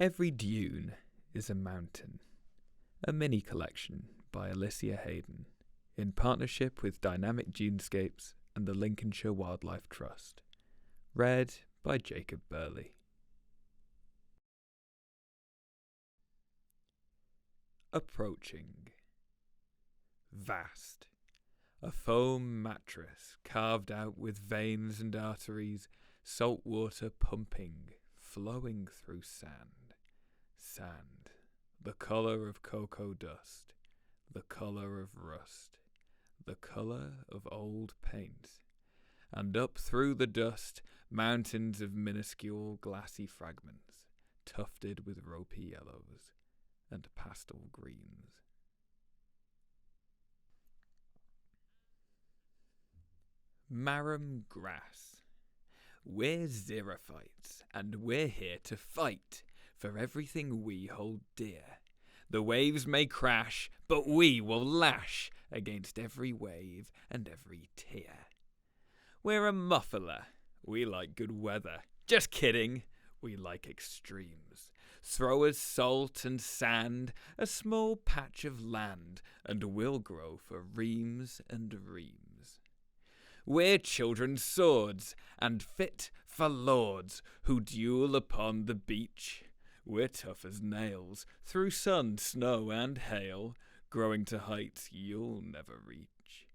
Every dune is a mountain. A mini collection by Alicia Hayden, in partnership with Dynamic Dunescapes and the Lincolnshire Wildlife Trust. Read by Jacob Burley. Approaching. Vast. A foam mattress carved out with veins and arteries, salt water pumping, flowing through sand. Sand, the colour of cocoa dust, the colour of rust, the colour of old paint. And up through the dust, mountains of minuscule glassy fragments, tufted with ropey yellows and pastel greens. Marram grass. We're xerophytes, and we're here to fight for everything we hold dear. The waves may crash, but we will lash against every wave and every tear. We're a muffler. We like good weather. Just kidding. We like extremes. Throw us salt and sand, a small patch of land, and we'll grow for reams and reams. We're children's swords, and fit for lords who duel upon the beach. We're tough as nails, through sun, snow, and hail, growing to heights you'll never reach.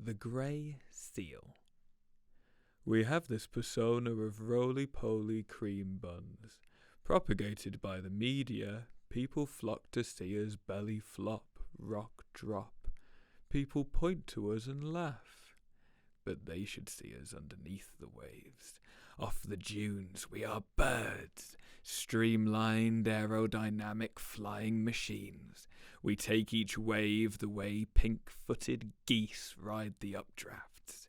The Grey Seal. We have this persona of roly-poly cream buns. Propagated by the media, people flock to see us belly flop, rock drop. People point to us and laugh. But they should see us underneath the waves. Off the dunes we are birds, streamlined aerodynamic flying machines. We take each wave the way pink-footed geese ride the updrafts.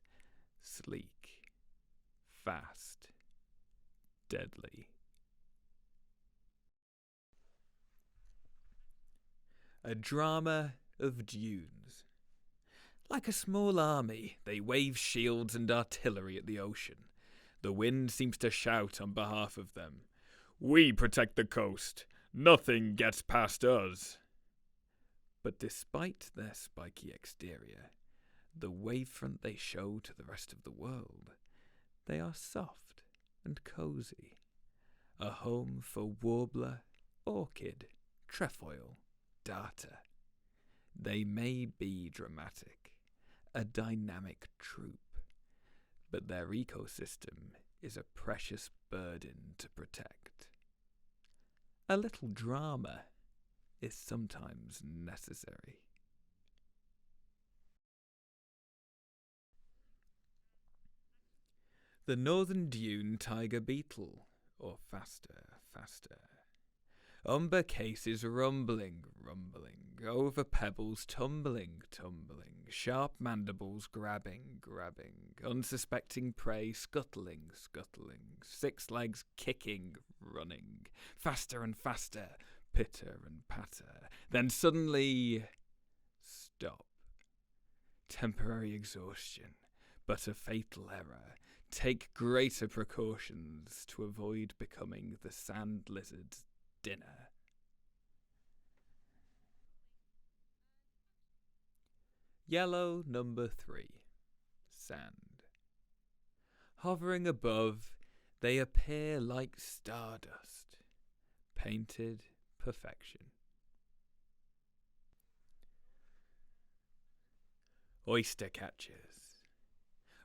Sleek, fast, deadly. A drama of dunes. Like a small army, they wave shields and artillery at the ocean. The wind seems to shout on behalf of them. We protect the coast. Nothing gets past us. But despite their spiky exterior, the wavefront they show to the rest of the world, they are soft and cosy. A home for warbler, orchid, trefoil, darter. They may be dramatic, a dynamic troupe, but their ecosystem is a precious burden to protect. A little drama is sometimes necessary. The northern dune tiger beetle, or faster. Umber cases rumbling, over pebbles tumbling, sharp mandibles grabbing, unsuspecting prey scuttling, six legs kicking, running, faster and faster, pitter and patter, then suddenly stop. Temporary exhaustion, but a fatal error. Take greater precautions to avoid becoming the sand lizard's dinner. Yellow number 3. Sand. Hovering above, they appear like stardust. Painted perfection. Oyster catchers.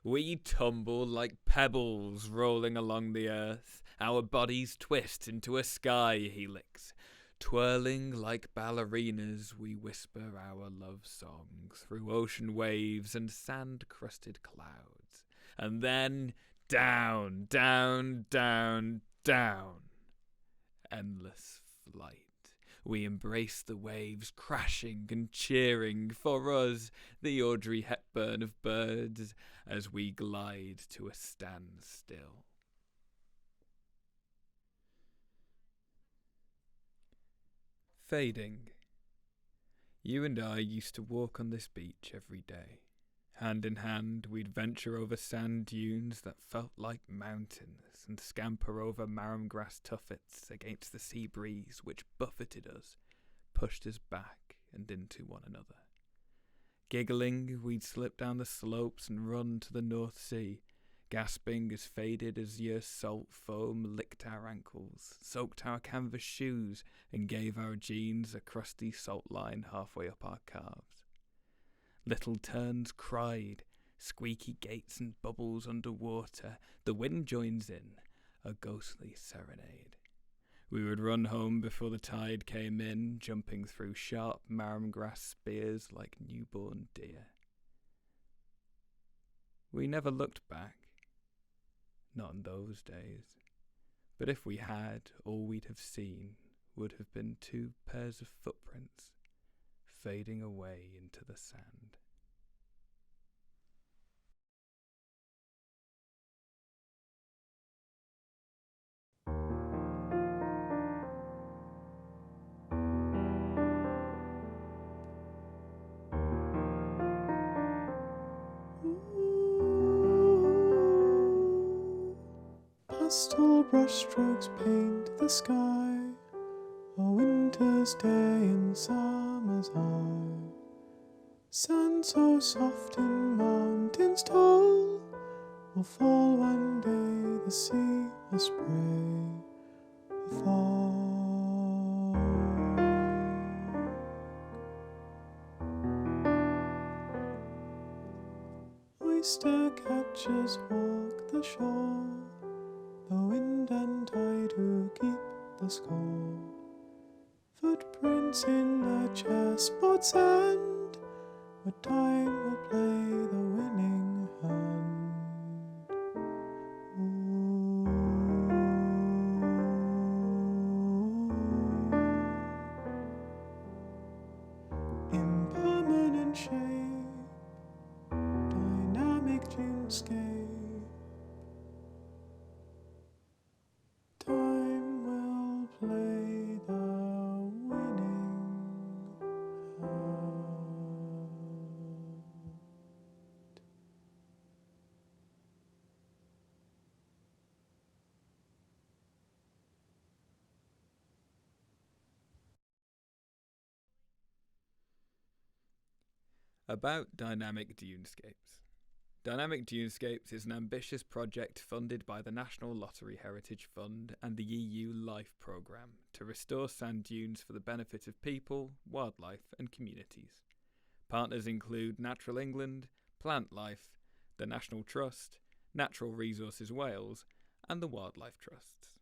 We tumble like pebbles rolling along the earth. Our bodies twist into a sky helix. Twirling like ballerinas, we whisper our love song through ocean waves and sand-crusted clouds. And then down. Endless flight. We embrace the waves, crashing and cheering for us, the Audrey Hepburn of birds, as we glide to a standstill. Fading. You and I used to walk on this beach every day, Hand in hand, we'd venture over sand dunes that felt like mountains and scamper over marram grass tuffets against the sea breeze which buffeted us, pushed us back and into one another. Giggling, we'd slip down the slopes and run to the North Sea, gasping as faded azure salt foam licked our ankles, soaked our canvas shoes, and gave our jeans a crusty salt line halfway up our calves. Little terns cried, squeaky gates and bubbles underwater, the wind joins in, a ghostly serenade. We would run home before the tide came in, jumping through sharp marram grass spears like newborn deer. We never looked back, not in those days, but if we had, all we'd have seen would have been 2 pairs of footprints fading away into the sand. Pastel brushstrokes paint the sky, a winter's day in summer's eye. Sand so soft in mountains tall, will fall one day, the sea will spray a fog. Oyster catchers walk the shore, the wind and tide who keep the score. Footprints in the chessboard sand, where time will play the winning hand. Impermanent shape, dynamic dunescape. Time will play the winning hand. About Dynamic Dunescapes. Dynamic Dunescapes is an ambitious project funded by the National Lottery Heritage Fund and the EU LIFE programme to restore sand dunes for the benefit of people, wildlife and communities. Partners include Natural England, Plant Life, the National Trust, Natural Resources Wales and the Wildlife Trusts.